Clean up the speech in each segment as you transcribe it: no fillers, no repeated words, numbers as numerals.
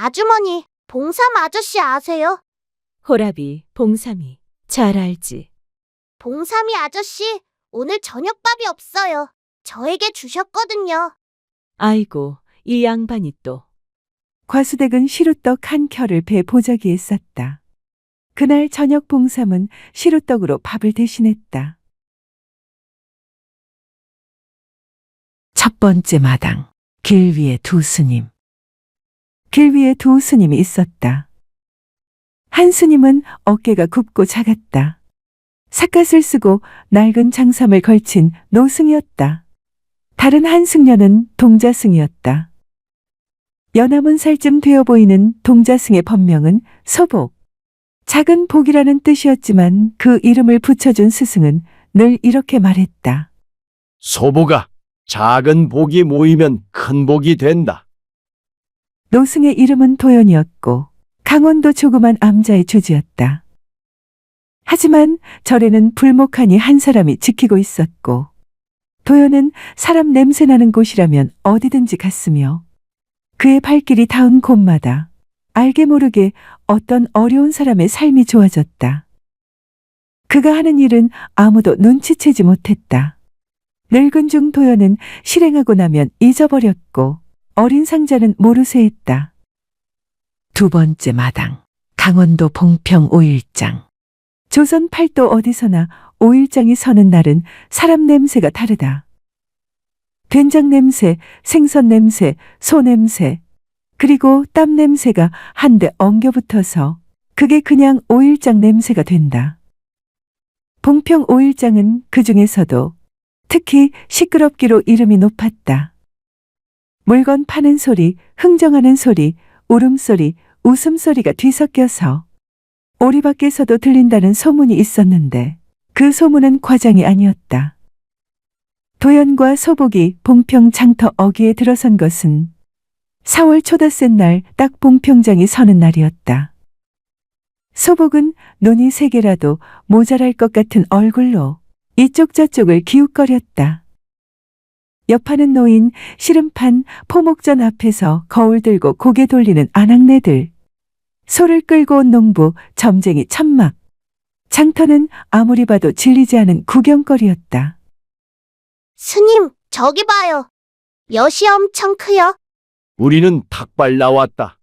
아주머니, 봉삼 아저씨 아세요? 호랍이 봉삼이 잘 알지. 봉삼이 아저씨, 오늘 저녁밥이 없어요. 저에게 주셨거든요. 아이고, 이 양반이 또. 과수댁은 시루떡 한 켜를 배 보자기에 쌌다. 그날 저녁 봉삼은 시루떡으로 밥을 대신했다. 첫 번째 마당, 길 위에 두 스님. 길 위에 두 스님이 있었다. 한 스님은 어깨가 굽고 작았다. 삿갓을 쓰고 낡은 장삼을 걸친 노승이었다. 다른 한 승려는 동자승이었다. 연하문 살쯤 되어 보이는 동자승의 법명은 소복. 작은 복이라는 뜻이었지만 그 이름을 붙여준 스승은 늘 이렇게 말했다. 소복아, 작은 복이 모이면 큰 복이 된다. 노승의 이름은 도연이었고 강원도 조그만 암자의 주지였다. 하지만 절에는 불목하니 한 사람이 지키고 있었고 도연은 사람 냄새나는 곳이라면 어디든지 갔으며 그의 발길이 닿은 곳마다 알게 모르게 어떤 어려운 사람의 삶이 좋아졌다. 그가 하는 일은 아무도 눈치채지 못했다. 늙은 중 도연은 실행하고 나면 잊어버렸고 어린 상자는 모르쇠 했다. 두 번째 마당, 강원도 봉평 5일장. 조선 팔도 어디서나 5일장이 서는 날은 사람 냄새가 다르다. 된장 냄새, 생선 냄새, 소 냄새, 그리고 땀 냄새가 한데 엉겨붙어서 그게 그냥 5일장 냄새가 된다. 봉평 5일장은 그 중에서도 특히 시끄럽기로 이름이 높았다. 물건 파는 소리, 흥정하는 소리, 울음소리, 웃음소리가 뒤섞여서 오리 밖에서도 들린다는 소문이 있었는데 그 소문은 과장이 아니었다. 도연과 소복이 봉평 장터 어귀에 들어선 것은 4월 초닷새 날 딱 봉평장이 서는 날이었다. 소복은 눈이 세 개라도 모자랄 것 같은 얼굴로 이쪽 저쪽을 기웃거렸다. 옆하는 노인, 시름판, 포목전 앞에서 거울 들고 고개 돌리는 아낙네들, 소를 끌고 온 농부, 점쟁이 천막, 장터는 아무리 봐도 질리지 않은 구경거리였다. 스님, 저기 봐요. 엿이 엄청 크요. 우리는 닭발 나왔다.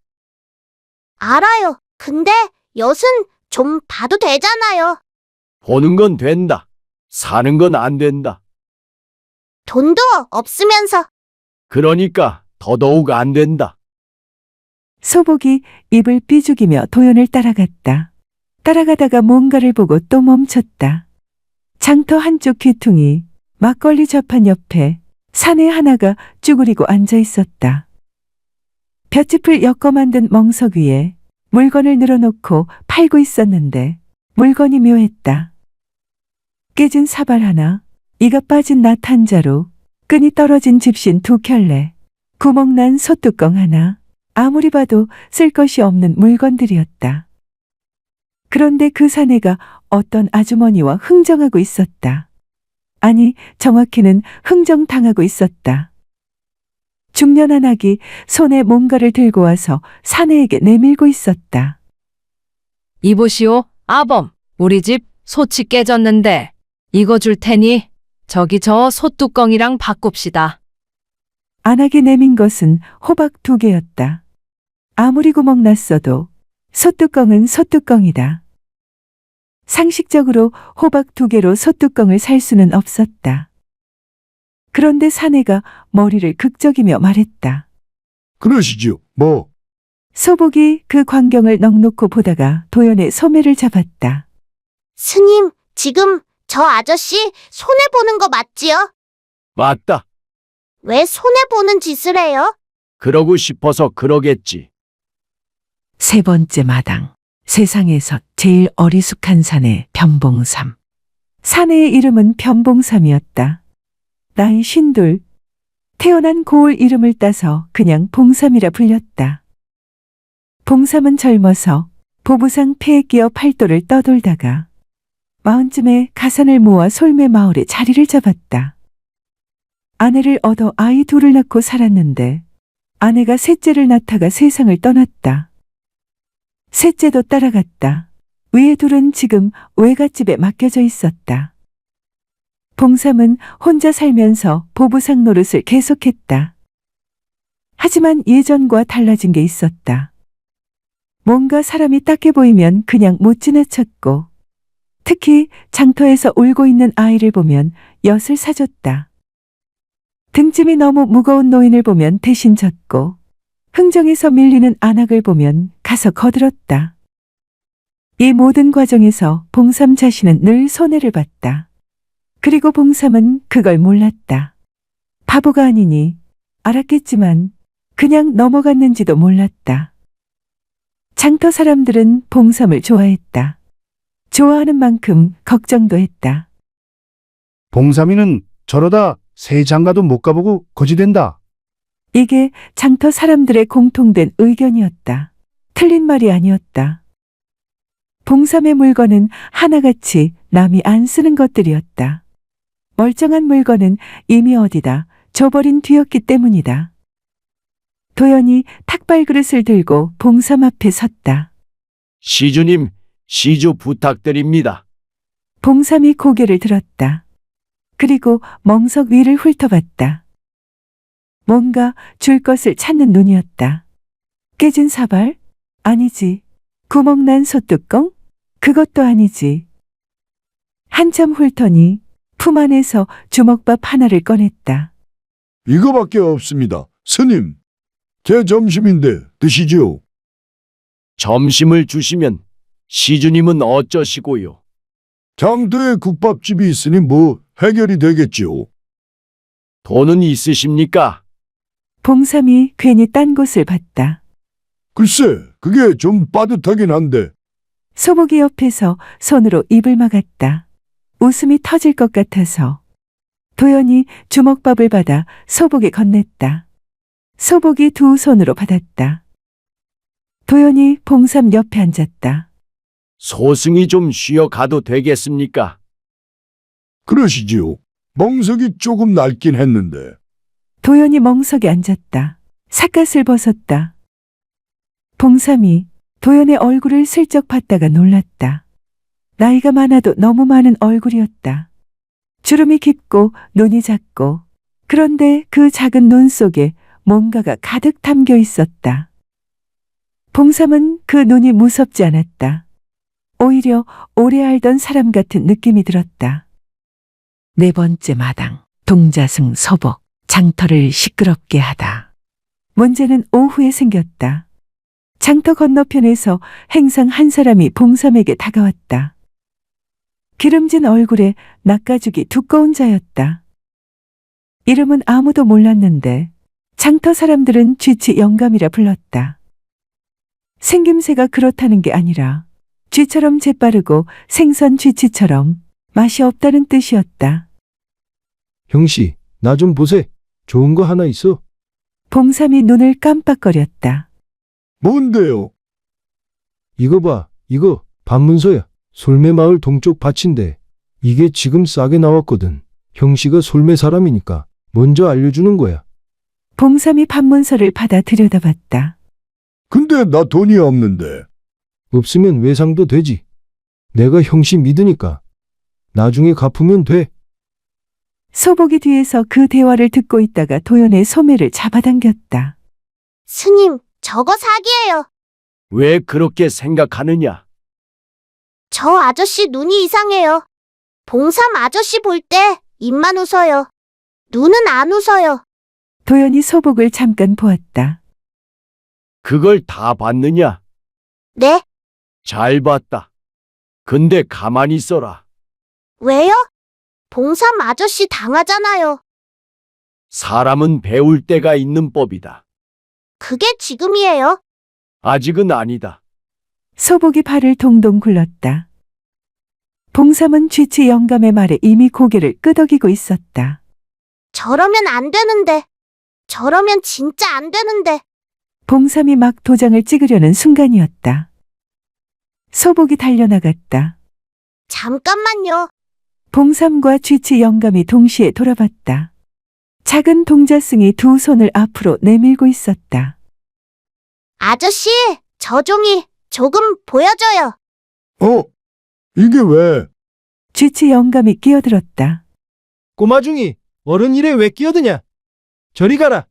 알아요. 근데 엿은 좀 봐도 되잖아요. 보는 건 된다. 사는 건 안 된다. 돈도 없으면서. 그러니까 더더욱 안 된다. 소복이 입을 삐죽이며 도연을 따라갔다. 따라가다가 뭔가를 보고 또 멈췄다. 장터 한쪽 귀퉁이, 막걸리 좌판 옆에 사내 하나가 쭈그리고 앉아 있었다. 볏짚을 엮어 만든 멍석 위에 물건을 늘어놓고 팔고 있었는데 물건이 묘했다. 깨진 사발 하나, 이가 빠진 낫 한 자루, 끈이 떨어진 집신 두 켤레, 구멍난 솥뚜껑 하나, 아무리 봐도 쓸 것이 없는 물건들이었다. 그런데 그 사내가 어떤 아주머니와 흥정하고 있었다. 아니, 정확히는 흥정당하고 있었다. 중년 한 아기 손에 뭔가를 들고 와서 사내에게 내밀고 있었다. 이보시오, 아범. 우리 집 솥이 깨졌는데 이거 줄 테니 저기 저 솥뚜껑이랑 바꿉시다. 안하게 내민 것은 호박 2개였다. 아무리 구멍 났어도 솥뚜껑은 솥뚜껑이다. 상식적으로 호박 2개로 솥뚜껑을 살 수는 없었다. 그런데 사내가 머리를 극적이며 말했다. 그러시죠, 뭐. 소복이 그 광경을 넋놓고 보다가 도연의 소매를 잡았다. 스님, 지금 저 아저씨 손해보는 거 맞지요? 맞다. 왜 손해보는 짓을 해요? 그러고 싶어서 그러겠지. 세 번째 마당, 세상에서 제일 어리숙한 사내 변봉삼. 사내의 이름은 변봉삼이었다. 나이 52, 태어난 고을 이름을 따서 그냥 봉삼이라 불렸다. 봉삼은 젊어서 보부상 폐에 끼어 팔도를 떠돌다가 마흔쯤에 가산을 모아 솔매 마을에 자리를 잡았다. 아내를 얻어 아이 둘을 낳고 살았는데 아내가 셋째를 낳다가 세상을 떠났다. 셋째도 따라갔다. 위에 둘은 지금 외갓집에 맡겨져 있었다. 봉삼은 혼자 살면서 보부상 노릇을 계속했다. 하지만 예전과 달라진 게 있었다. 뭔가 사람이 딱해 보이면 그냥 못 지나쳤고, 특히 장터에서 울고 있는 아이를 보면 엿을 사줬다. 등짐이 너무 무거운 노인을 보면 대신 졌고, 흥정에서 밀리는 안악을 보면 가서 거들었다. 이 모든 과정에서 봉삼 자신은 늘 손해를 봤다. 그리고 봉삼은 그걸 몰랐다. 바보가 아니니 알았겠지만 그냥 넘어갔는지도 몰랐다. 장터 사람들은 봉삼을 좋아했다. 좋아하는 만큼 걱정도 했다. 봉삼이는 저러다 새 장가도 못 가보고 거지된다. 이게 장터 사람들의 공통된 의견이었다. 틀린 말이 아니었다. 봉삼의 물건은 하나같이 남이 안 쓰는 것들이었다. 멀쩡한 물건은 이미 어디다 줘버린 뒤였기 때문이다. 도연이 탁발 그릇을 들고 봉삼 앞에 섰다. 시주님, 시주 부탁드립니다. 봉삼이 고개를 들었다. 그리고 멍석 위를 훑어봤다. 뭔가 줄 것을 찾는 눈이었다. 깨진 사발? 아니지. 구멍난 솥뚜껑? 그것도 아니지. 한참 훑더니 품 안에서 주먹밥 하나를 꺼냈다. 이거밖에 없습니다. 스님, 제 점심인데 드시지요. 점심을 주시면 시주님은 어쩌시고요? 장터에 국밥집이 있으니 뭐 해결이 되겠지요. 돈은 있으십니까? 봉삼이 괜히 딴 곳을 봤다. 글쎄, 그게 좀 빠듯하긴 한데. 소복이 옆에서 손으로 입을 막았다. 웃음이 터질 것 같아서. 도연이 주먹밥을 받아 소복에 건넸다. 소복이 두 손으로 받았다. 도연이 봉삼 옆에 앉았다. 소승이 좀 쉬어 가도 되겠습니까? 그러시지요. 멍석이 조금 낡긴 했는데. 도연이 멍석에 앉았다. 삿갓을 벗었다. 봉삼이 도연의 얼굴을 슬쩍 봤다가 놀랐다. 나이가 많아도 너무 많은 얼굴이었다. 주름이 깊고 눈이 작고, 그런데 그 작은 눈 속에 뭔가가 가득 담겨 있었다. 봉삼은 그 눈이 무섭지 않았다. 오히려 오래 알던 사람 같은 느낌이 들었다. 네 번째 마당, 동자승 서복, 장터를 시끄럽게 하다. 문제는 오후에 생겼다. 장터 건너편에서 행상 한 사람이 봉삼에게 다가왔다. 기름진 얼굴에 낯가죽이 두꺼운 자였다. 이름은 아무도 몰랐는데 장터 사람들은 쥐치 영감이라 불렀다. 생김새가 그렇다는 게 아니라 쥐처럼 재빠르고 생선 쥐치처럼 맛이 없다는 뜻이었다. 형씨, 나 좀 보세. 좋은 거 하나 있어. 봉삼이 눈을 깜빡거렸다. 뭔데요? 이거 봐, 이거 반문서야. 솔매마을 동쪽 밭인데 이게 지금 싸게 나왔거든. 형씨가 솔매 사람이니까 먼저 알려주는 거야. 봉삼이 판문서를 받아 들여다봤다. 근데 나 돈이 없는데. 없으면 외상도 되지. 내가 형씨 믿으니까. 나중에 갚으면 돼. 소복이 뒤에서 그 대화를 듣고 있다가 도연의 소매를 잡아당겼다. 스님, 저거 사기예요. 왜 그렇게 생각하느냐? 저 아저씨 눈이 이상해요. 봉삼 아저씨 볼 때 입만 웃어요. 눈은 안 웃어요. 도연이 소복을 잠깐 보았다. 그걸 다 봤느냐? 네? 잘 봤다. 근데 가만히 있어라. 왜요? 봉삼 아저씨 당하잖아요. 사람은 배울 때가 있는 법이다. 그게 지금이에요. 아직은 아니다. 소복이 발을 동동 굴렀다. 봉삼은 쥐치 영감의 말에 이미 고개를 끄덕이고 있었다. 저러면 안 되는데. 저러면 진짜 안 되는데. 봉삼이 막 도장을 찍으려는 순간이었다. 소복이 달려나갔다. 잠깐만요. 봉삼과 쥐치 영감이 동시에 돌아봤다. 작은 동자승이 두 손을 앞으로 내밀고 있었다. 아저씨, 저 종이 조금 보여줘요. 어? 이게 왜? 쥐치 영감이 끼어들었다. 꼬마 중이 어른 일에 왜 끼어드냐? 저리 가라.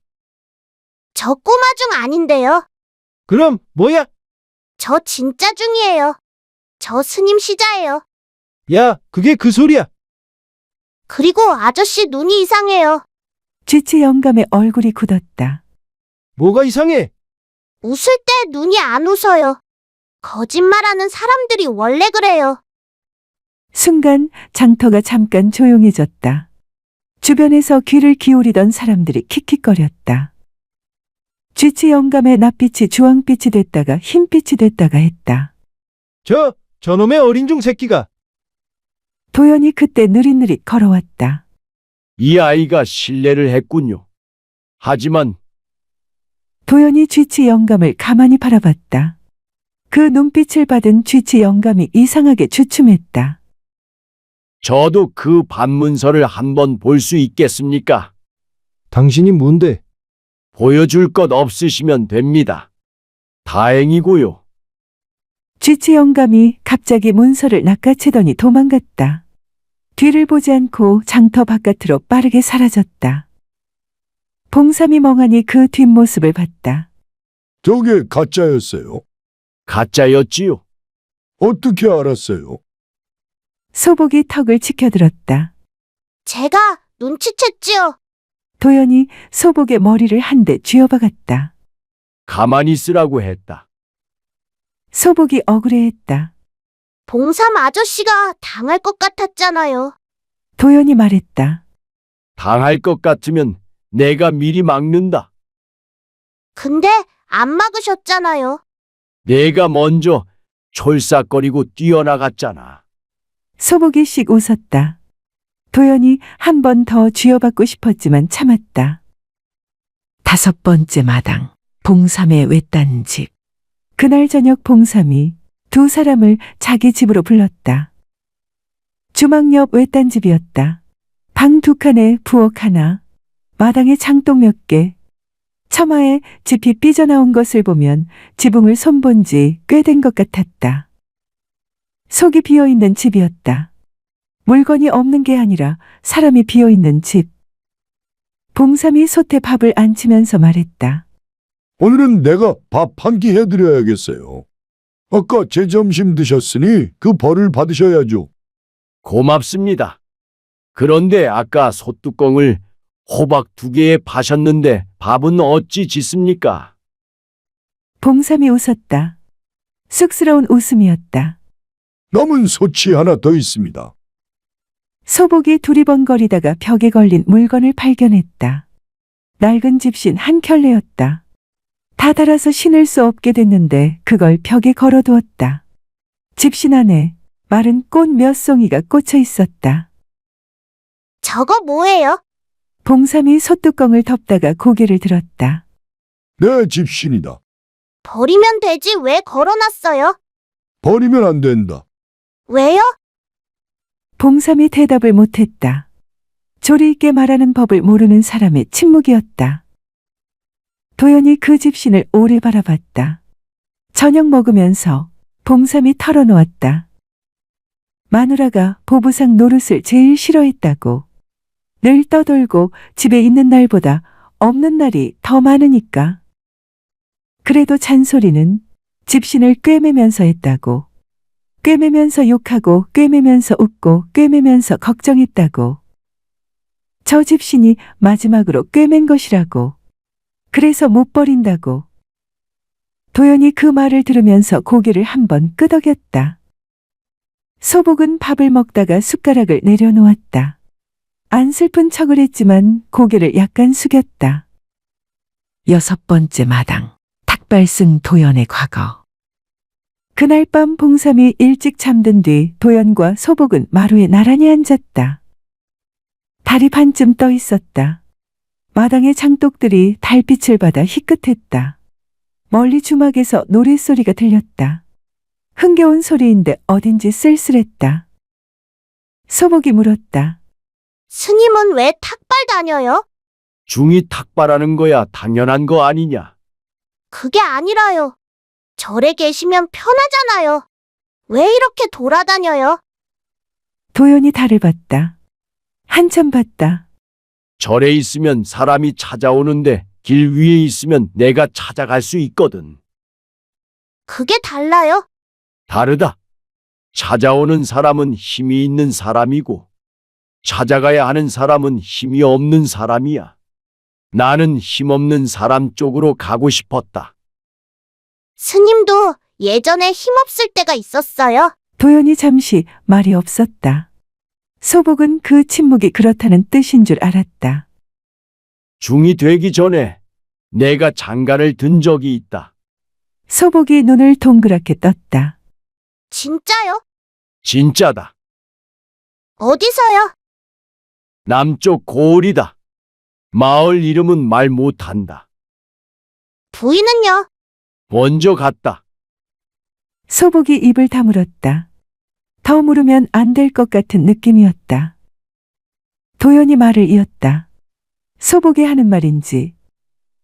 저 꼬마 중 아닌데요. 그럼 뭐야? 저 진짜 중이에요. 저 스님 시자예요. 야, 그게 그 소리야. 그리고 아저씨 눈이 이상해요. 쥐치 영감의 얼굴이 굳었다. 뭐가 이상해? 웃을 때 눈이 안 웃어요. 거짓말하는 사람들이 원래 그래요. 순간 장터가 잠깐 조용해졌다. 주변에서 귀를 기울이던 사람들이 킥킥거렸다. 쥐치 영감의 낯빛이 주황빛이 됐다가 흰빛이 됐다가 했다. 저놈의 어린종 새끼가. 도연이 그때 느릿느릿 걸어왔다. 이 아이가 실례를 했군요. 하지만 도연이 쥐치 영감을 가만히 바라봤다. 그 눈빛을 받은 쥐치 영감이 이상하게 주춤했다. 저도 그 반문서를 한번 볼 수 있겠습니까? 당신이 뭔데? 보여줄 것 없으시면 됩니다. 다행이고요. 쥐치 영감이 갑자기 문서를 낚아채더니 도망갔다. 뒤를 보지 않고 장터 바깥으로 빠르게 사라졌다. 봉삼이 멍하니 그 뒷모습을 봤다. 저게 가짜였어요. 가짜였지요. 어떻게 알았어요? 소복이 턱을 치켜들었다. 제가 눈치챘지요. 도연이 소복의 머리를 한 대 쥐어박았다. 가만히 있으라고 했다. 소복이 억울해했다. 봉삼 아저씨가 당할 것 같았잖아요. 도연이 말했다. 당할 것 같으면 내가 미리 막는다. 근데 안 막으셨잖아요. 내가 먼저 촐싹거리고 뛰어나갔잖아. 소복이 씩 웃었다. 도연이 한 번 더 쥐어받고 싶었지만 참았다. 5번째 마당, 봉삼의 외딴 집. 그날 저녁 봉삼이 두 사람을 자기 집으로 불렀다. 주막 옆 외딴 집이었다. 방 2칸에 부엌 하나, 마당에 장독 몇 개. 처마에 집이 삐져나온 것을 보면 지붕을 손본 지 꽤 된 것 같았다. 속이 비어있는 집이었다. 물건이 없는 게 아니라 사람이 비어있는 집. 봉삼이 솥에 밥을 안 치면서 말했다. 오늘은 내가 밥 한 끼 해드려야겠어요. 아까 제 점심 드셨으니 그 벌을 받으셔야죠. 고맙습니다. 그런데 아까 솥뚜껑을 호박 2개에 파셨는데 밥은 어찌 짓습니까? 봉삼이 웃었다. 쑥스러운 웃음이었다. 남은 소치 하나 더 있습니다. 소복이 두리번거리다가 벽에 걸린 물건을 발견했다. 낡은 집신 한 켤레였다. 다 닳아서 신을 수 없게 됐는데 그걸 벽에 걸어두었다. 집신 안에 마른 꽃 몇 송이가 꽂혀 있었다. 저거 뭐예요? 봉삼이 솥뚜껑을 덮다가 고개를 들었다. 내 집신이다. 버리면 되지 왜 걸어놨어요? 버리면 안 된다. 왜요? 봉삼이 대답을 못했다. 조리 있게 말하는 법을 모르는 사람의 침묵이었다. 도연이 그 집신을 오래 바라봤다. 저녁 먹으면서 봉삼이 털어놓았다. 마누라가 보부상 노릇을 제일 싫어했다고. 늘 떠돌고 집에 있는 날보다 없는 날이 더 많으니까. 그래도 잔소리는 집신을 꿰매면서 했다고. 꿰매면서 욕하고 꿰매면서 웃고 꿰매면서 걱정했다고. 저 집신이 마지막으로 꿰맨 것이라고. 그래서 못 버린다고. 도연이 그 말을 들으면서 고개를 한번 끄덕였다. 소복은 밥을 먹다가 숟가락을 내려놓았다. 안 슬픈 척을 했지만 고개를 약간 숙였다. 6번째 마당, 탁발 쓴 도연의 과거. 그날 밤 봉삼이 일찍 잠든 뒤 도연과 소복은 마루에 나란히 앉았다. 달이 반쯤 떠 있었다. 마당의 장독들이 달빛을 받아 희끗했다. 멀리 주막에서 노랫소리가 들렸다. 흥겨운 소리인데 어딘지 쓸쓸했다. 소복이 물었다. 스님은 왜 탁발 다녀요? 중이 탁발하는 거야 당연한 거 아니냐? 그게 아니라요. 절에 계시면 편하잖아요. 왜 이렇게 돌아다녀요? 도연이 달을 봤다. 한참 봤다. 절에 있으면 사람이 찾아오는데 길 위에 있으면 내가 찾아갈 수 있거든. 그게 달라요? 다르다. 찾아오는 사람은 힘이 있는 사람이고 찾아가야 하는 사람은 힘이 없는 사람이야. 나는 힘없는 사람 쪽으로 가고 싶었다. 스님도 예전에 힘없을 때가 있었어요. 도연이 잠시 말이 없었다. 소복은 그 침묵이 그렇다는 뜻인 줄 알았다. 중이 되기 전에 내가 장가를 든 적이 있다. 소복이 눈을 동그랗게 떴다. 진짜요? 진짜다. 어디서요? 남쪽 고을이다. 마을 이름은 말 못한다. 부인은요? 먼저 갔다. 소복이 입을 다물었다. 더 물으면 안 될 것 같은 느낌이었다. 도연이 말을 이었다. 소복이 하는 말인지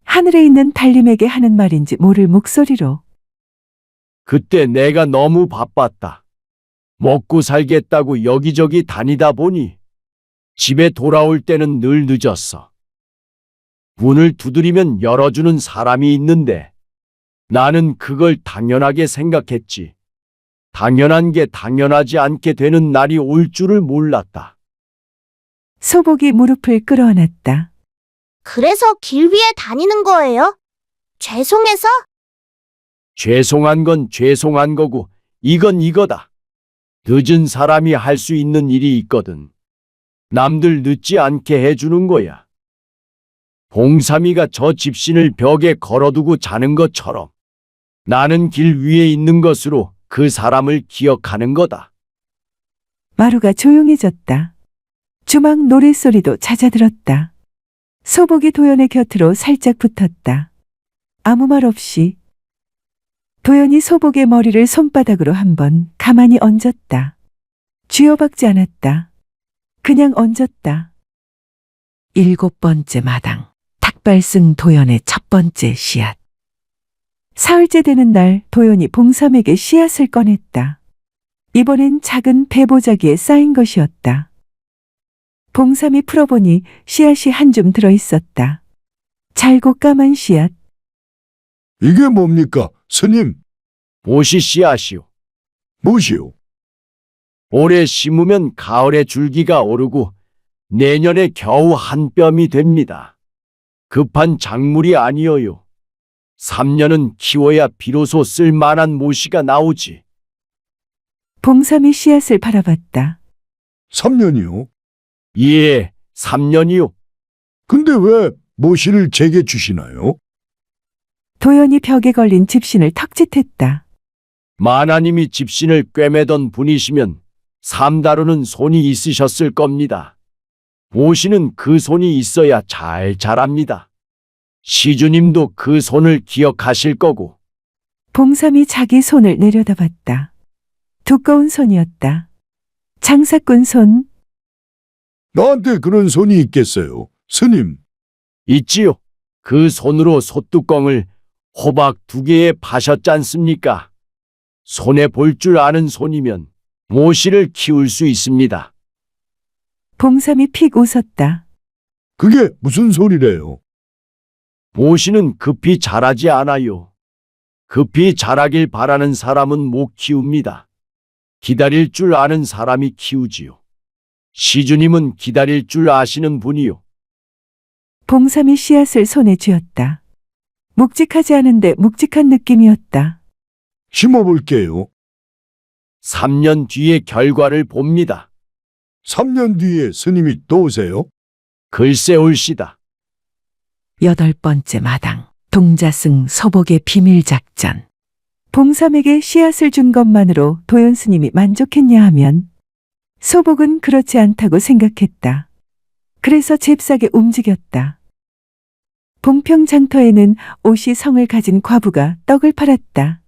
하늘에 있는 달림에게 하는 말인지 모를 목소리로. 그때 내가 너무 바빴다. 먹고 살겠다고 여기저기 다니다 보니 집에 돌아올 때는 늘 늦었어. 문을 두드리면 열어주는 사람이 있는데 나는 그걸 당연하게 생각했지. 당연한 게 당연하지 않게 되는 날이 올 줄을 몰랐다. 소복이 무릎을 끌어안았다. 그래서 길 위에 다니는 거예요? 죄송해서? 죄송한 건 죄송한 거고 이건 이거다. 늦은 사람이 할 수 있는 일이 있거든. 남들 늦지 않게 해주는 거야. 봉삼이가 저 집신을 벽에 걸어두고 자는 것처럼 나는 길 위에 있는 것으로 그 사람을 기억하는 거다. 마루가 조용해졌다. 주막 노랫소리도 잦아들었다. 소복이 도연의 곁으로 살짝 붙었다. 아무 말 없이. 도연이 소복의 머리를 손바닥으로 한번 가만히 얹었다. 쥐어박지 않았다. 그냥 얹었다. 7번째 마당. 탁발 쓴 도연의 첫 번째 씨앗. 사흘째 되는 날 도연이 봉삼에게 씨앗을 꺼냈다. 이번엔 작은 배보자기에 쌓인 것이었다. 봉삼이 풀어보니 씨앗이 한 줌 들어있었다. 잘고 까만 씨앗. 이게 뭡니까, 스님? 보시 씨앗이요. 무엇이요? 올해 심으면 가을에 줄기가 오르고 내년에 겨우 한 뼘이 됩니다. 급한 작물이 아니어요. 3년은 키워야 비로소 쓸만한 모씨가 나오지. 봉삼이 씨앗을 바라봤다. 3년이요? 예, 3년이요. 근데 왜 모시를 제게 주시나요? 도연이 벽에 걸린 집신을 턱짓했다. 마나님이 집신을 꿰매던 분이시면 삼다루는 손이 있으셨을 겁니다. 모시는 그 손이 있어야 잘 자랍니다. 시주님도 그 손을 기억하실 거고. 봉삼이 자기 손을 내려다봤다. 두꺼운 손이었다. 장사꾼 손. 나한테 그런 손이 있겠어요, 스님. 있지요. 그 손으로 솥뚜껑을 호박 2개에 파셨잖습니까? 손에 볼 줄 아는 손이면 모시를 키울 수 있습니다. 봉삼이 픽 웃었다. 그게 무슨 소리래요? 모시는 급히 자라지 않아요. 급히 자라길 바라는 사람은 못 키웁니다. 기다릴 줄 아는 사람이 키우지요. 시주님은 기다릴 줄 아시는 분이요. 봉삼이 씨앗을 손에 쥐었다. 묵직하지 않은데 묵직한 느낌이었다. 심어볼게요. 3년 뒤에 결과를 봅니다. 3년 뒤에 스님이 또 오세요? 글쎄 올시다. 8번째 마당. 동자승 서복의 비밀작전. 봉삼에게 씨앗을 준 것만으로 도연 스님이 만족했냐 하면 소복은 그렇지 않다고 생각했다. 그래서 잽싸게 움직였다. 봉평장터에는 옷이 성을 가진 과부가 떡을 팔았다.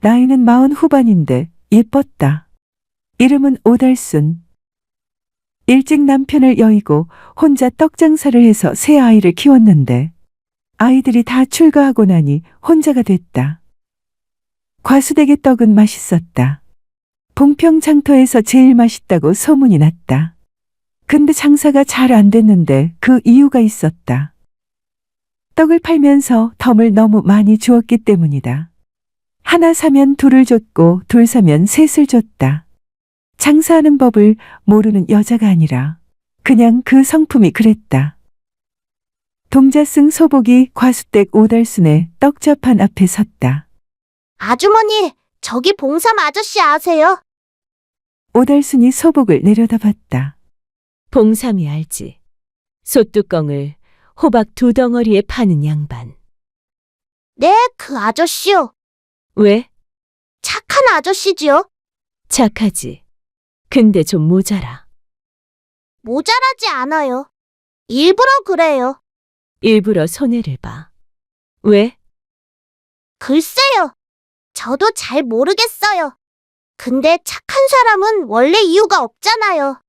나이는 40 후반인데 예뻤다. 이름은 오달순. 일찍 남편을 여의고 혼자 떡 장사를 해서 새 아이를 키웠는데 아이들이 다 출가하고 나니 혼자가 됐다. 과수댁의 떡은 맛있었다. 봉평 장터에서 제일 맛있다고 소문이 났다. 근데 장사가 잘 안 됐는데 그 이유가 있었다. 떡을 팔면서 덤을 너무 많이 주었기 때문이다. 하나 사면 둘을 줬고 둘 사면 셋을 줬다. 장사하는 법을 모르는 여자가 아니라 그냥 그 성품이 그랬다. 동자승 소복이 과수댁 오달순의 떡자판 앞에 섰다. 아주머니, 저기 봉삼 아저씨 아세요? 오달순이 소복을 내려다봤다. 봉삼이 알지. 솥뚜껑을 호박 2덩어리에 파는 양반. 네, 그 아저씨요. 왜? 착한 아저씨지요. 착하지. 근데 좀 모자라. 모자라지 않아요. 일부러 그래요. 일부러 손해를 봐. 왜? 글쎄요. 저도 잘 모르겠어요. 근데 착한 사람은 원래 이유가 없잖아요.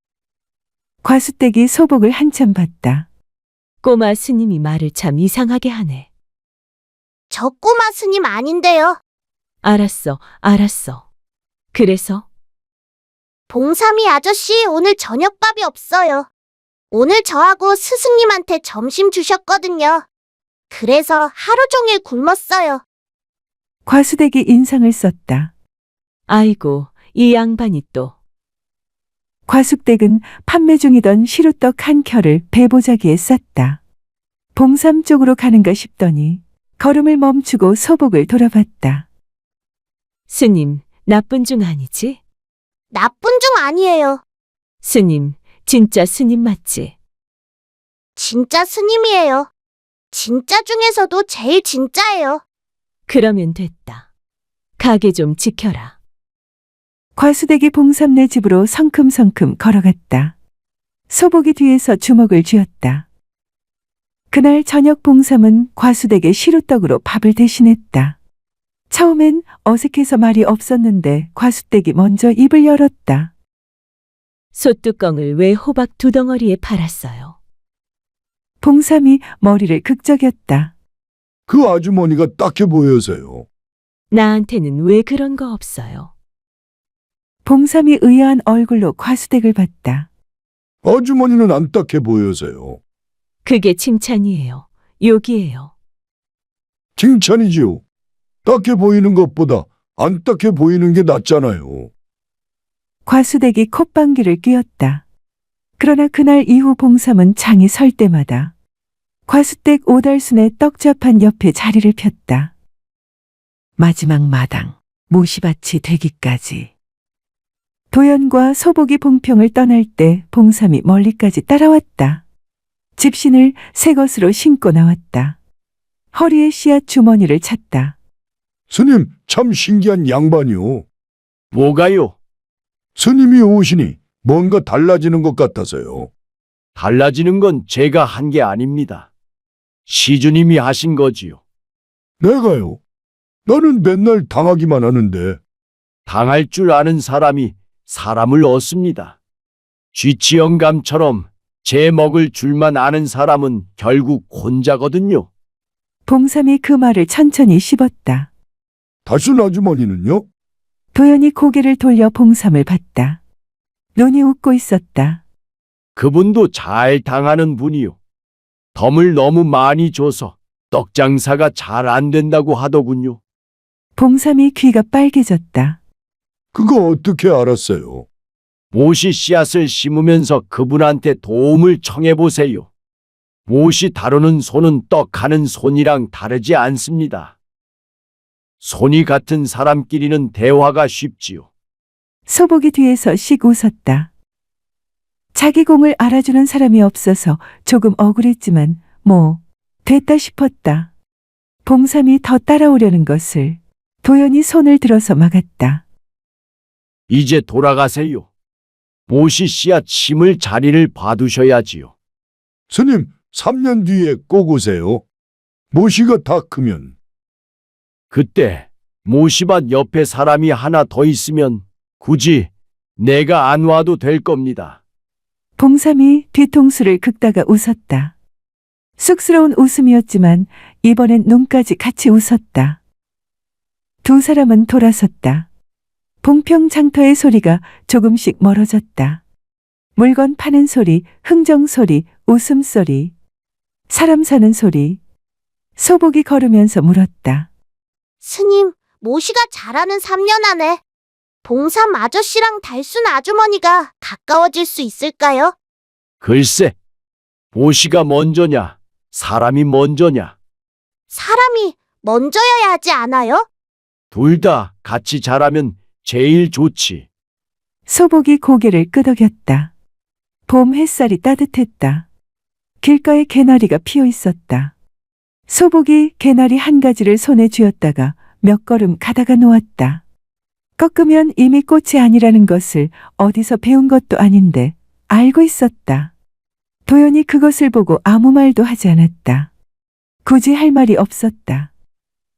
과수댁이 소복을 한참 봤다. 꼬마 스님이 말을 참 이상하게 하네. 저 꼬마 스님 아닌데요. 알았어, 알았어. 그래서? 봉삼이 아저씨 오늘 저녁밥이 없어요. 오늘 저하고 스승님한테 점심 주셨거든요. 그래서 하루 종일 굶었어요. 과수댁이 인상을 썼다. 아이고, 이 양반이 또. 과숙댁은 판매 중이던 시루떡 한 켜를 배보자기에 쌌다. 봉삼 쪽으로 가는가 싶더니 걸음을 멈추고 소복을 돌아봤다. 스님, 나쁜 중 아니지? 나쁜 중 아니에요. 스님, 진짜 스님 맞지? 진짜 스님이에요. 진짜 중에서도 제일 진짜예요. 그러면 됐다. 가게 좀 지켜라. 과수댁이 봉삼네 집으로 성큼성큼 걸어갔다. 소복이 뒤에서 주먹을 쥐었다. 그날 저녁 봉삼은 과수댁의 시루떡으로 밥을 대신했다. 처음엔 어색해서 말이 없었는데 과수댁이 먼저 입을 열었다. 솥뚜껑을 왜 호박 2덩어리에 팔았어요? 봉삼이 머리를 극적였다. 그 아주머니가 딱해 보여서요. 나한테는 왜 그런 거 없어요? 봉삼이 의아한 얼굴로 과수댁을 봤다. 아주머니는 안 딱해 보여서요. 그게 칭찬이에요. 욕이에요. 칭찬이지요. 딱해 보이는 것보다 안 딱해 보이는 게 낫잖아요. 과수댁이 콧방귀를 뀌었다. 그러나 그날 이후 봉삼은 장이 설 때마다 과수댁 오달순의 떡자판 옆에 자리를 폈다. 마지막 마당, 모시밭이 되기까지. 도연과 소복이 봉평을 떠날 때 봉삼이 멀리까지 따라왔다. 집신을 새 것으로 신고 나왔다. 허리에 씨앗 주머니를 찼다. 스님, 참 신기한 양반이요. 뭐가요? 스님이 오시니 뭔가 달라지는 것 같아서요. 달라지는 건 제가 한 게 아닙니다. 시주님이 하신 거지요. 내가요? 나는 맨날 당하기만 하는데. 당할 줄 아는 사람이 사람을 얻습니다. 쥐치영감처럼 제 먹을 줄만 아는 사람은 결국 혼자거든요. 봉삼이 그 말을 천천히 씹었다. 다순 아주머니는요? 도연이 고개를 돌려 봉삼을 봤다. 눈이 웃고 있었다. 그분도 잘 당하는 분이요. 덤을 너무 많이 줘서 떡 장사가 잘 안 된다고 하더군요. 봉삼이 귀가 빨개졌다. 그거 어떻게 알았어요? 모시 씨앗을 심으면서 그분한테 도움을 청해보세요. 모시 다루는 손은 떡하는 손이랑 다르지 않습니다. 손이 같은 사람끼리는 대화가 쉽지요. 소복이 뒤에서 씩 웃었다. 자기 공을 알아주는 사람이 없어서 조금 억울했지만 뭐 됐다 싶었다. 봉삼이 더 따라오려는 것을 도연이 손을 들어서 막았다. 이제 돌아가세요. 모시 씨앗 심을 자리를 봐두셔야지요. 스님, 3년 뒤에 꼭 오세요. 모시가 다 크면. 그때 모시밭 옆에 사람이 하나 더 있으면 굳이 내가 안 와도 될 겁니다. 봉삼이 뒤통수를 긁다가 웃었다. 쑥스러운 웃음이었지만 이번엔 눈까지 같이 웃었다. 두 사람은 돌아섰다. 봉평 장터의 소리가 조금씩 멀어졌다. 물건 파는 소리, 흥정 소리, 웃음소리, 사람 사는 소리. 소복이 걸으면서 물었다. 스님, 모시가 잘하는 3년 안에 봉삼 아저씨랑 달순 아주머니가 가까워질 수 있을까요? 글쎄, 보시가 먼저냐, 사람이 먼저냐, 사람이 먼저여야 하지 않아요? 둘 다 같이 자라면 제일 좋지. 소복이 고개를 끄덕였다. 봄 햇살이 따뜻했다. 길가에 개나리가 피어 있었다. 소복이 개나리 한 가지를 손에 쥐었다가 몇 걸음 가다가 놓았다. 꺾으면 이미 꽃이 아니라는 것을 어디서 배운 것도 아닌데 알고 있었다. 도연이 그것을 보고 아무 말도 하지 않았다. 굳이 할 말이 없었다.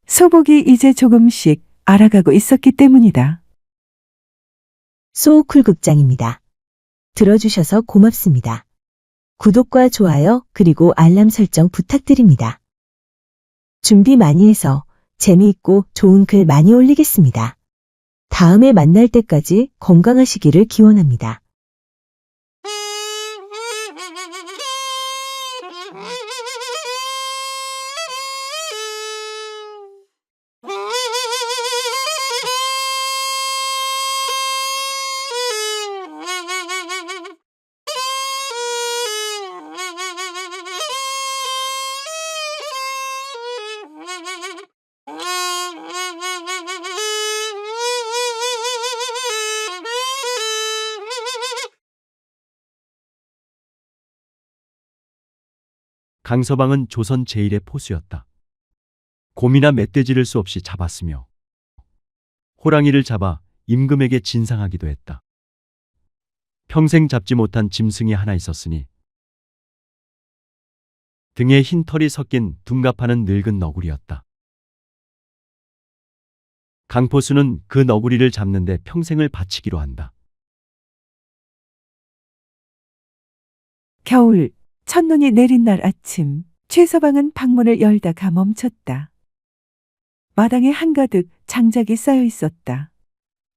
소복이 이제 조금씩 알아가고 있었기 때문이다. 소우쿨 극장입니다. 들어주셔서 고맙습니다. 구독과 좋아요 그리고 알람 설정 부탁드립니다. 준비 많이 해서 재미있고 좋은 글 많이 올리겠습니다. 다음에 만날 때까지 건강하시기를 기원합니다. 강서방은 조선 제1의 포수였다. 곰이나 멧돼지를 수 없이 잡았으며 호랑이를 잡아 임금에게 진상하기도 했다. 평생 잡지 못한 짐승이 하나 있었으니 등에 흰 털이 섞인 둔갑하는 늙은 너구리였다. 강포수는 그 너구리를 잡는데 평생을 바치기로 한다. 겨울, 첫눈이 내린 날 아침, 최서방은 방문을 열다가 멈췄다. 마당에 한가득 장작이 쌓여 있었다.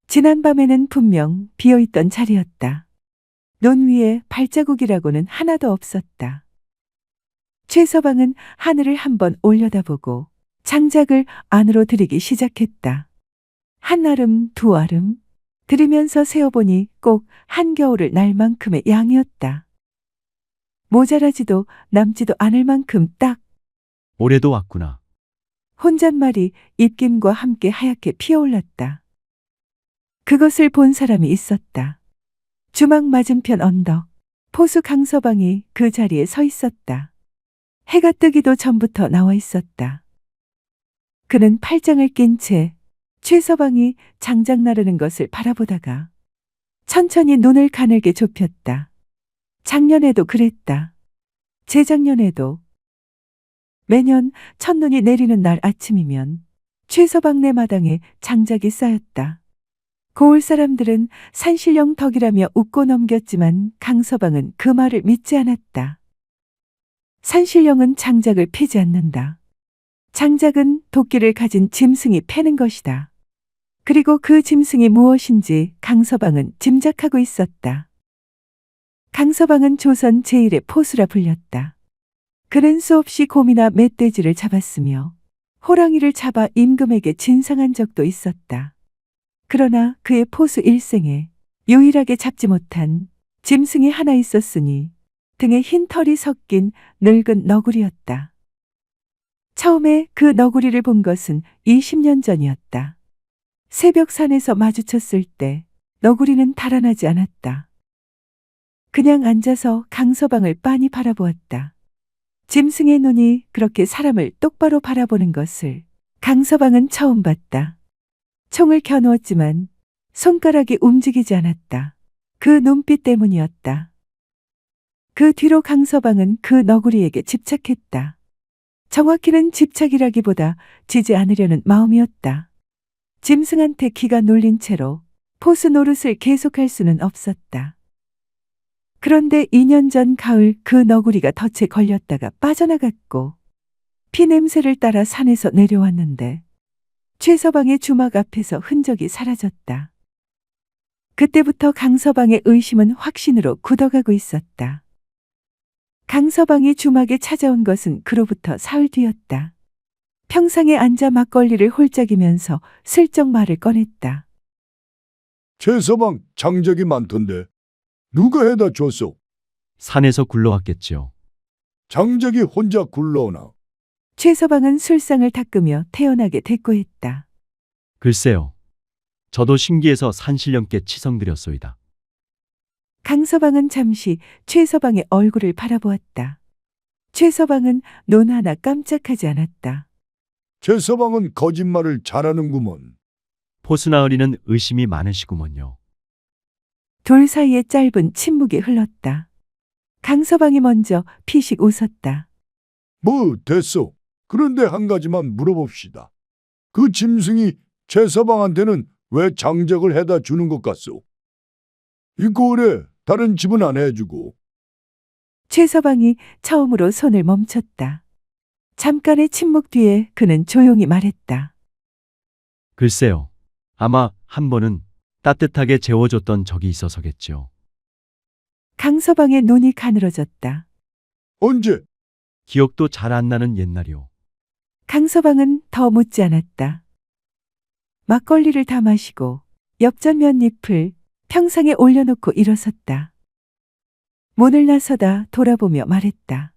지난밤에는 분명 비어있던 자리였다. 논 위에 발자국이라고는 하나도 없었다. 최서방은 하늘을 한번 올려다보고 장작을 안으로 들이기 시작했다. 한 알음, 두 알음 들이면서 세어보니 꼭 한겨울을 날 만큼의 양이었다. 모자라지도 남지도 않을 만큼 딱 올해도 왔구나. 혼잣말이 입김과 함께 하얗게 피어올랐다. 그것을 본 사람이 있었다. 주막 맞은편 언덕, 포수 강서방이 그 자리에 서 있었다. 해가 뜨기도 전부터 나와 있었다. 그는 팔짱을 낀 채 최서방이 장작 나르는 것을 바라보다가 천천히 눈을 가늘게 좁혔다. 작년에도 그랬다. 재작년에도. 매년 첫눈이 내리는 날 아침이면 최서방네 마당에 장작이 쌓였다. 고을 사람들은 산신령 덕이라며 웃고 넘겼지만 강서방은 그 말을 믿지 않았다. 산신령은 장작을 패지 않는다. 장작은 도끼를 가진 짐승이 패는 것이다. 그리고 그 짐승이 무엇인지 강서방은 짐작하고 있었다. 강서방은 조선 제1의 포수라 불렸다. 그는 수없이 곰이나 멧돼지를 잡았으며 호랑이를 잡아 임금에게 진상한 적도 있었다. 그러나 그의 포수 일생에 유일하게 잡지 못한 짐승이 하나 있었으니 등에 흰 털이 섞인 늙은 너구리였다. 처음에 그 너구리를 본 것은 20년 전이었다. 새벽 산에서 마주쳤을 때 너구리는 달아나지 않았다. 그냥 앉아서 강서방을 빤히 바라보았다. 짐승의 눈이 그렇게 사람을 똑바로 바라보는 것을 강서방은 처음 봤다. 총을 켜누었지만 손가락이 움직이지 않았다. 그 눈빛 때문이었다. 그 뒤로 강서방은 그 너구리에게 집착했다. 정확히는 집착이라기보다 지지 않으려는 마음이었다. 짐승한테 기가 눌린 채로 포수 노릇을 계속할 수는 없었다. 그런데 2년 전 가을 그 너구리가 덫에 걸렸다가 빠져나갔고 피 냄새를 따라 산에서 내려왔는데 최서방의 주막 앞에서 흔적이 사라졌다. 그때부터 강서방의 의심은 확신으로 굳어가고 있었다. 강서방이 주막에 찾아온 것은 그로부터 사흘 뒤였다. 평상에 앉아 막걸리를 홀짝이면서 슬쩍 말을 꺼냈다. 최서방 장작이 많던데 누가 해다 줬소? 산에서 굴러왔겠지요. 장작이 혼자 굴러오나? 최서방은 술상을 닦으며 태연하게 대꾸했다. 글쎄요. 저도 신기해서 산신령께 치성드렸소이다. 강서방은 잠시 최서방의 얼굴을 바라보았다. 최서방은 눈 하나 깜짝하지 않았다. 최서방은 거짓말을 잘하는구먼. 포스나으리는 의심이 많으시구먼요. 둘 사이에 짧은 침묵이 흘렀다. 강서방이 먼저 피식 웃었다. 뭐 됐소. 그런데 한 가지만 물어봅시다. 그 짐승이 최서방한테는 왜 장작을 해다 주는 것 같소? 이 고을에 다른 집은 안 해주고. 최서방이 처음으로 손을 멈췄다. 잠깐의 침묵 뒤에 그는 조용히 말했다. 글쎄요. 아마 한 번은 따뜻하게 재워줬던 적이 있어서겠지요. 강서방의 눈이 가늘어졌다. 언제? 기억도 잘 안 나는 옛날이요. 강서방은 더 묻지 않았다. 막걸리를 다 마시고 엽전 몇 잎을 평상에 올려놓고 일어섰다. 문을 나서다 돌아보며 말했다.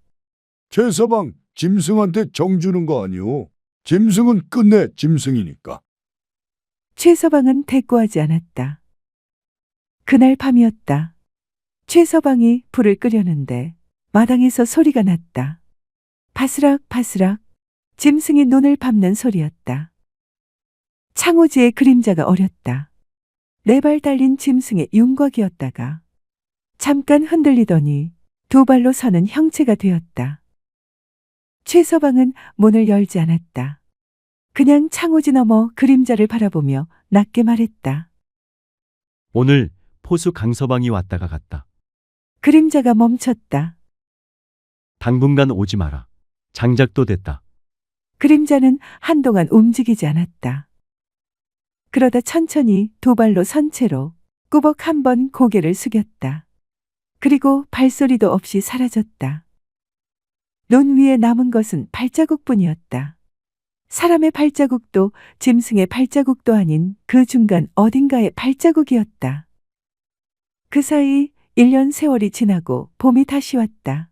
최서방 짐승한테 정 주는 거 아니오? 짐승은 끝내 짐승이니까. 최서방은 대꾸하지 않았다. 그날 밤이었다. 최서방이 불을 끄려는데 마당에서 소리가 났다. 바스락 바스락 짐승이 눈을 밟는 소리였다. 창호지의 그림자가 어렸다. 4발 달린 짐승의 윤곽이었다가 잠깐 흔들리더니 2발로 서는 형체가 되었다. 최서방은 문을 열지 않았다. 그냥 창호지 너머 그림자를 바라보며 낮게 말했다. 오늘 포수 강서방이 왔다가 갔다. 그림자가 멈췄다. 당분간 오지 마라. 장작도 됐다. 그림자는 한동안 움직이지 않았다. 그러다 천천히 2발로 선 채로 꾸벅 1번 고개를 숙였다. 그리고 발소리도 없이 사라졌다. 눈 위에 남은 것은 발자국뿐이었다. 사람의 발자국도 짐승의 발자국도 아닌 그 중간 어딘가의 발자국이었다. 그 사이 1년 세월이 지나고 봄이 다시 왔다.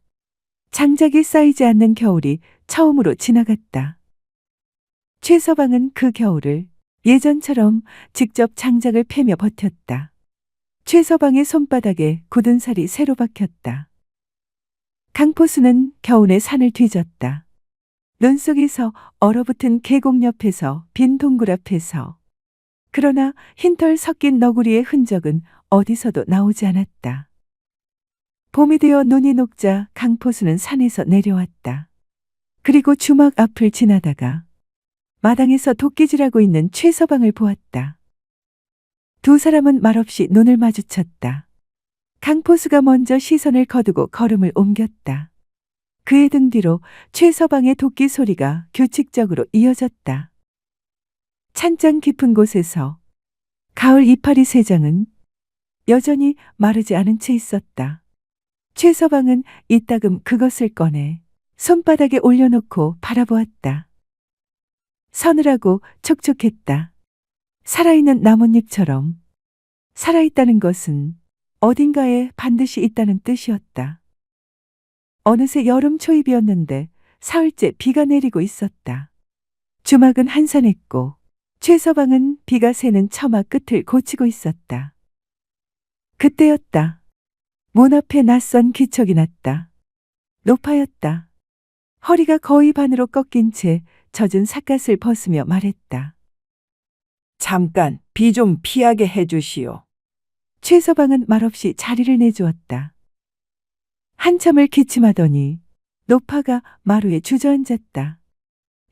장작이 쌓이지 않는 겨울이 처음으로 지나갔다. 최서방은 그 겨울을 예전처럼 직접 장작을 패며 버텼다. 최서방의 손바닥에 굳은 살이 새로 박혔다. 강포수는 겨우내 산을 뒤졌다. 눈 속에서 얼어붙은 계곡 옆에서 빈 동굴 앞에서. 그러나 흰털 섞인 너구리의 흔적은 어디서도 나오지 않았다. 봄이 되어 눈이 녹자 강포수는 산에서 내려왔다. 그리고 주막 앞을 지나다가 마당에서 도끼질하고 있는 최서방을 보았다. 두 사람은 말없이 눈을 마주쳤다. 강포수가 먼저 시선을 거두고 걸음을 옮겼다. 그의 등 뒤로 최서방의 도끼 소리가 규칙적으로 이어졌다. 찬장 깊은 곳에서 가을 이파리 세 장은 여전히 마르지 않은 채 있었다. 최서방은 이따금 그것을 꺼내 손바닥에 올려놓고 바라보았다. 서늘하고 촉촉했다. 살아있는 나뭇잎처럼. 살아있다는 것은 어딘가에 반드시 있다는 뜻이었다. 어느새 여름 초입이었는데 사흘째 비가 내리고 있었다. 주막은 한산했고 최서방은 비가 새는 처마 끝을 고치고 있었다. 그때였다. 문 앞에 낯선 기척이 났다. 높아였다. 허리가 거의 반으로 꺾인 채 젖은 삿갓을 벗으며 말했다. 잠깐 비 좀 피하게 해주시오. 최서방은 말없이 자리를 내주었다. 한참을 기침하더니 노파가 마루에 주저앉았다.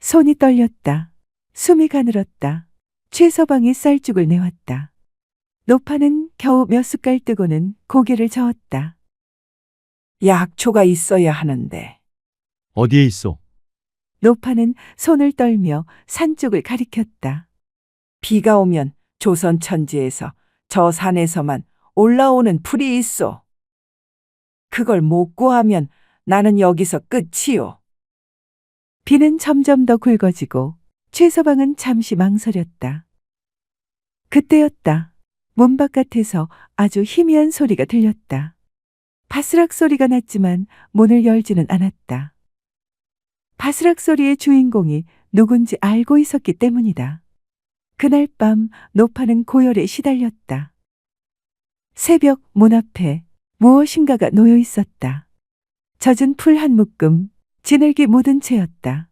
손이 떨렸다. 숨이 가늘었다. 최서방이 쌀죽을 내왔다. 노파는 겨우 몇 숟갈 뜨고는 고개를 저었다. 약초가 있어야 하는데. 어디에 있어? 노파는 손을 떨며 산 쪽을 가리켰다. 비가 오면 조선 천지에서 저 산에서만 올라오는 풀이 있어. 그걸 못 구하면 나는 여기서 끝이요. 비는 점점 더 굵어지고 최서방은 잠시 망설였다. 그때였다. 문 바깥에서 아주 희미한 소리가 들렸다. 바스락 소리가 났지만 문을 열지는 않았다. 바스락 소리의 주인공이 누군지 알고 있었기 때문이다. 그날 밤 노파는 고열에 시달렸다. 새벽 문 앞에 무엇인가가 놓여 있었다. 젖은 풀 한 묶음, 진흙이 묻은 채였다.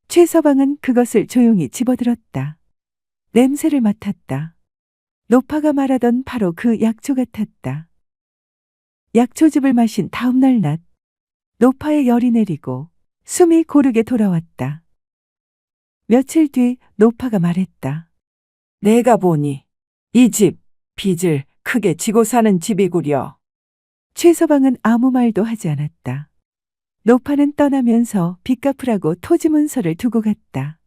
최서방은 그것을 조용히 집어들었다. 냄새를 맡았다. 노파가 말하던 바로 그 약초 같았다. 약초즙을 마신 다음 날 낮, 노파의 열이 내리고 숨이 고르게 돌아왔다. 며칠 뒤 노파가 말했다. 내가 보니 이 집 빚을 크게 지고 사는 집이구려. 최서방은 아무 말도 하지 않았다. 노파는 떠나면서 빚 갚으라고 토지 문서를 두고 갔다.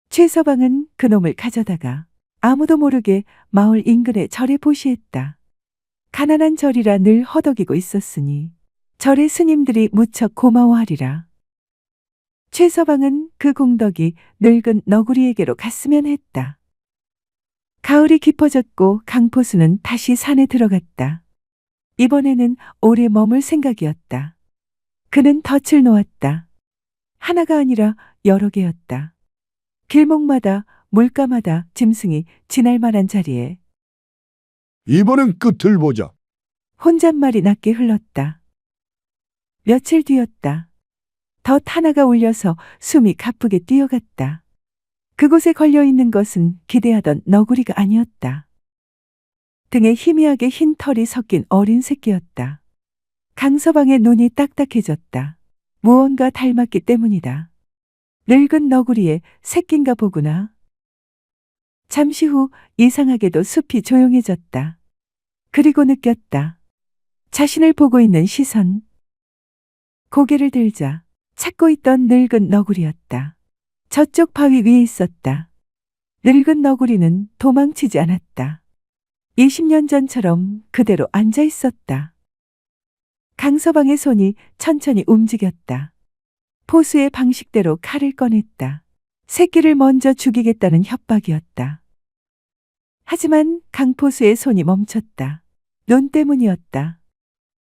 최서방은 그놈을 가져다가 아무도 모르게 마을 인근의 절에 보시했다. 가난한 절이라 늘 허덕이고 있었으니 절의 스님들이 무척 고마워하리라. 최서방은 그 공덕이 늙은 너구리에게로 갔으면 했다. 가을이 깊어졌고 강포수는 다시 산에 들어갔다. 이번에는 오래 머물 생각이었다. 그는 덫을 놓았다. 하나가 아니라 여러 개였다. 길목마다 물가마다 짐승이 지날 만한 자리에 이번엔 끝을 보자. 혼잣말이 낮게 흘렀다. 며칠 뒤였다. 덫 하나가 울려서 숨이 가쁘게 뛰어갔다. 그곳에 걸려있는 것은 기대하던 너구리가 아니었다. 등에 희미하게 흰 털이 섞인 어린 새끼였다. 강서방의 눈이 딱딱해졌다. 무언가 닮았기 때문이다. 늙은 너구리의 새끼인가 보구나. 잠시 후 이상하게도 숲이 조용해졌다. 그리고 느꼈다. 자신을 보고 있는 시선. 고개를 들자 찾고 있던 늙은 너구리였다. 저쪽 바위 위에 있었다. 늙은 너구리는 도망치지 않았다. 20년 전처럼 그대로 앉아 있었다. 강서방의 손이 천천히 움직였다. 포수의 방식대로 칼을 꺼냈다. 새끼를 먼저 죽이겠다는 협박이었다. 하지만 강포수의 손이 멈췄다. 눈 때문이었다.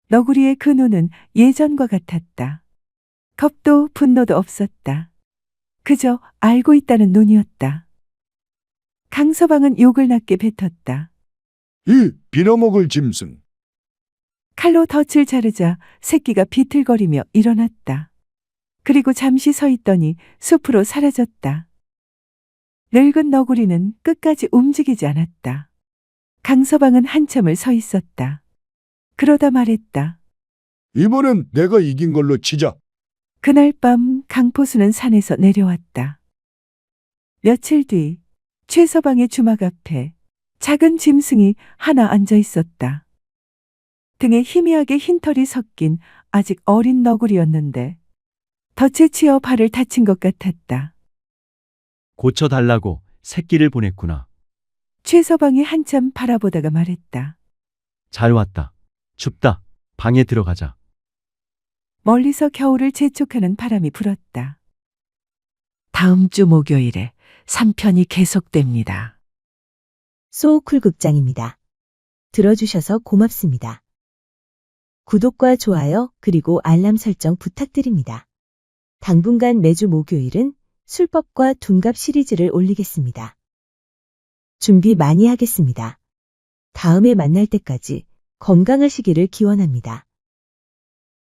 너구리의 그 눈은 예전과 같았다. 겁도 분노도 없었다. 그저 알고 있다는 눈이었다. 강서방은 욕을 낮게 뱉었다. 이 빌어먹을 짐승. 칼로 덫을 자르자 새끼가 비틀거리며 일어났다. 그리고 잠시 서 있더니 숲으로 사라졌다. 늙은 너구리는 끝까지 움직이지 않았다. 강서방은 한참을 서 있었다. 그러다 말했다. 이번엔 내가 이긴 걸로 치자. 그날 밤 강포수는 산에서 내려왔다. 며칠 뒤 최서방의 주막 앞에 작은 짐승이 하나 앉아 있었다. 등에 희미하게 흰털이 섞인 아직 어린 너구리였는데 덫에 치여 발을 다친 것 같았다. 고쳐달라고 새끼를 보냈구나. 최서방이 한참 바라보다가 말했다. 잘 왔다. 춥다. 방에 들어가자. 멀리서 겨울을 재촉하는 바람이 불었다. 다음 주 목요일에 3편이 계속됩니다. 소우쿨 극장입니다. 들어주셔서 고맙습니다. 구독과 좋아요 그리고 알람 설정 부탁드립니다. 당분간 매주 목요일은 술법과 둔갑 시리즈를 올리겠습니다. 준비 많이 하겠습니다. 다음에 만날 때까지 건강하시기를 기원합니다.